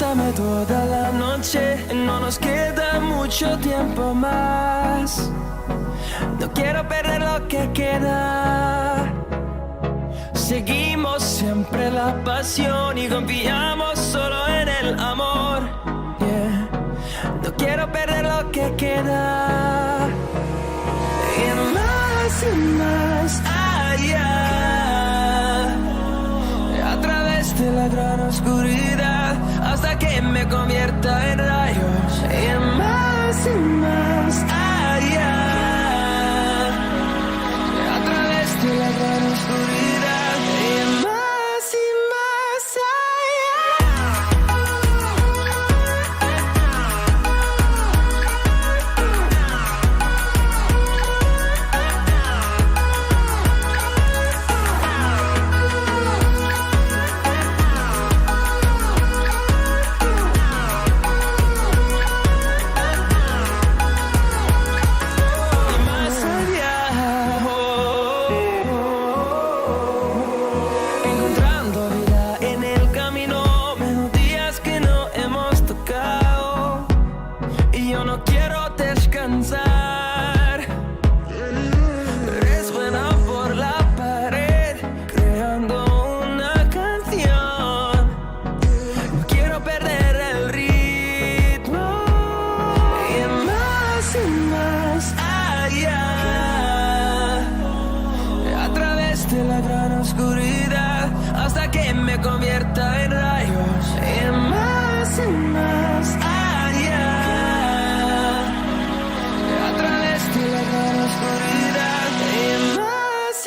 Dame toda la noche, no nos queda mucho tiempo más. No quiero perder lo que queda. Seguimos siempre la pasión y confiamos solo en el amor. Yeah. No quiero perder lo que queda. Y más allá, a través de la gran oscuridad, hasta que me convierta en rayos. Y más allá, a través de la gran oscuridad. Y más convierta en rayos. Y más allá, a través de la gran oscuridad. Y más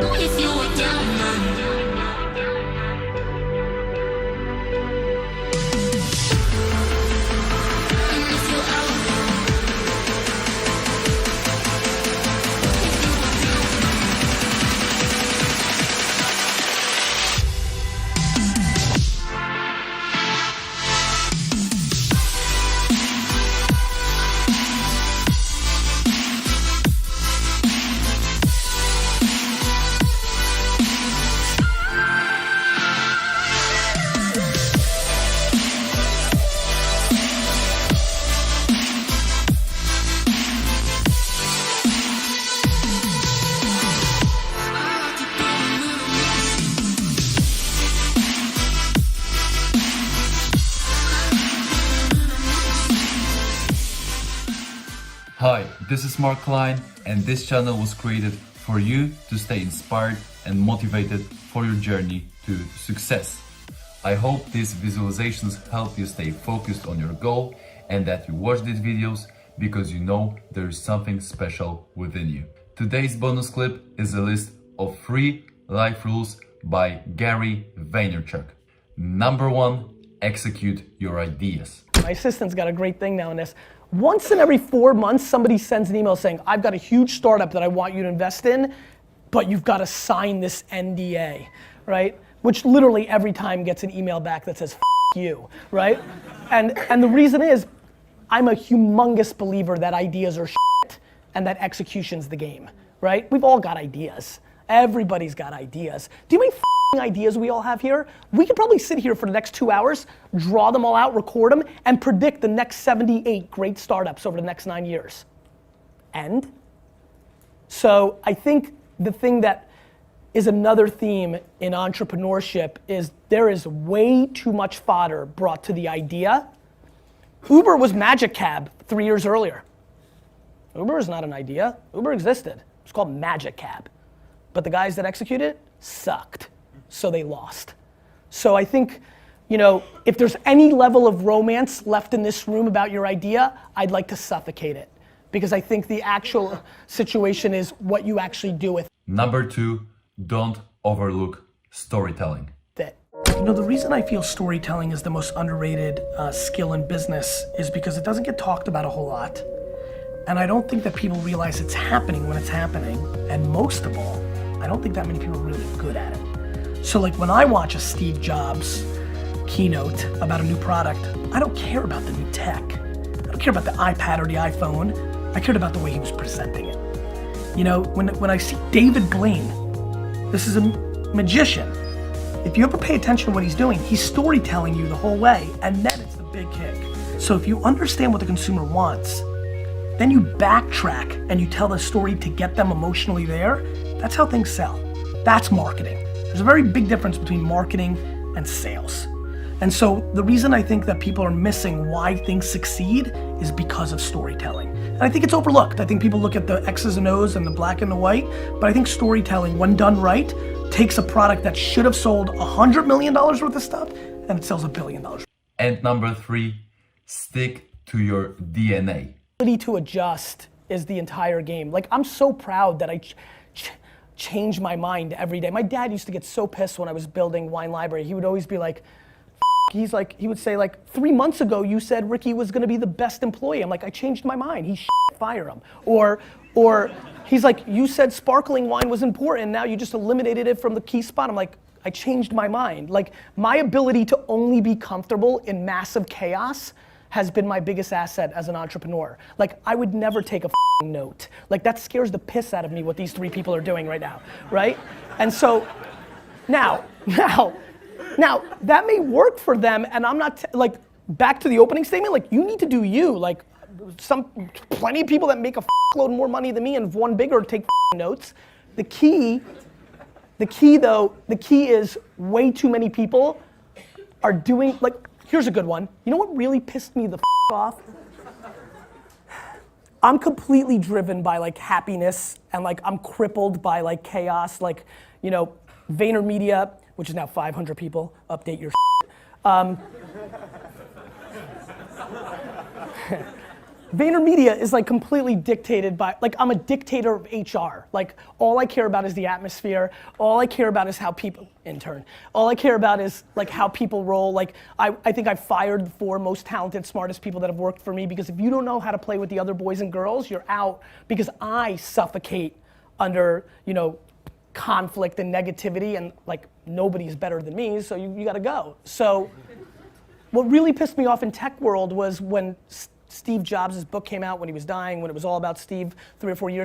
If you were down, and if you're out, Hi, this is Mark Klein, and this channel was created for you to stay inspired and motivated for your journey to success. I hope these visualizations help you stay focused on your goal and that you watch these videos because you know there is something special within you. Today's bonus clip is a list of 3 life rules by Gary Vaynerchuk. Number 1, execute your ideas. My assistant's got a great thing now in this. Once in every 4 months, somebody sends an email saying, I've got a huge startup that I want you to invest in, but you've got to sign this NDA, right? Which literally every time gets an email back that says, F you, right? And the reason is, I'm a humongous believer that ideas are shit and that execution's the game, right? We've all got ideas. Everybody's got ideas. Do you know how many ideas we all have here? We could probably sit here for the next 2 hours, draw them all out, record them, and predict the next 78 great startups over the next 9 years. And so I think the thing that is another theme in entrepreneurship is there is way too much fodder brought to the idea. Uber was Magic Cab 3 years earlier. Uber is not an idea. Uber existed. It's called Magic Cab. But the guys that executed it sucked. So they lost. So I think, you know, if there's any level of romance left in this room about your idea, I'd like to suffocate it. Because I think the actual situation is what you actually do with it. Number 2, don't overlook storytelling. You know, the reason I feel storytelling is the most underrated skill in business is because it doesn't get talked about a whole lot. And I don't think that people realize it's happening when it's happening. And most of all, I don't think that many people are really good at it. So like when I watch a Steve Jobs keynote about a new product, I don't care about the new tech. I don't care about the iPad or the iPhone. I cared about the way he was presenting it. You know, when I see David Blaine, this is a magician. If you ever pay attention to what he's doing, he's storytelling you the whole way, and then it's the big kick. So if you understand what the consumer wants, then you backtrack and you tell the story to get them emotionally there. That's how things sell. That's marketing. There's a very big difference between marketing and sales. And so the reason I think that people are missing why things succeed is because of storytelling. And I think it's overlooked. I think people look at the X's and O's and the black and the white, but I think storytelling, when done right, takes a product that should have sold $100 million worth of stuff and it sells $1 billion. And number 3, stick to your DNA. Ability to adjust is the entire game. Like, I'm so proud that I change my mind every day. My dad used to get so pissed when I was building Wine Library. He would always be like, he would say like, 3 months ago you said Ricky was gonna be the best employee. I'm like, I changed my mind. He fire him. Or he's like, you said sparkling wine was important, now you just eliminated it from the key spot. I'm like, I changed my mind. Like, my ability to only be comfortable in massive chaos has been my biggest asset as an entrepreneur. Like, I would never take a note. Like, that scares the piss out of me what these 3 people are doing right now, right? And so, now, that may work for them, and I'm not, like, back to the opening statement, like, you need to do you. Like, plenty of people that make a load more money than me and have won bigger take notes. The key is way too many people are doing, like, here's a good one. You know what really pissed me the off? I'm completely driven by like happiness and like I'm crippled by like chaos. Like, you know, VaynerMedia, which is now 500 people, update your VaynerMedia is like completely dictated by, like I'm a dictator of HR. Like all I care about is the atmosphere. All I care about is how people, intern. All I care about is like how people roll. Like I think I fired the 4 most talented, smartest people that have worked for me because if you don't know how to play with the other boys and girls, you're out because I suffocate under, you know, conflict and negativity and like nobody's better than me, so you gotta go. So what really pissed me off in tech world was when Steve Jobs' book came out when he was dying, when it was all about Steve 3 or 4 years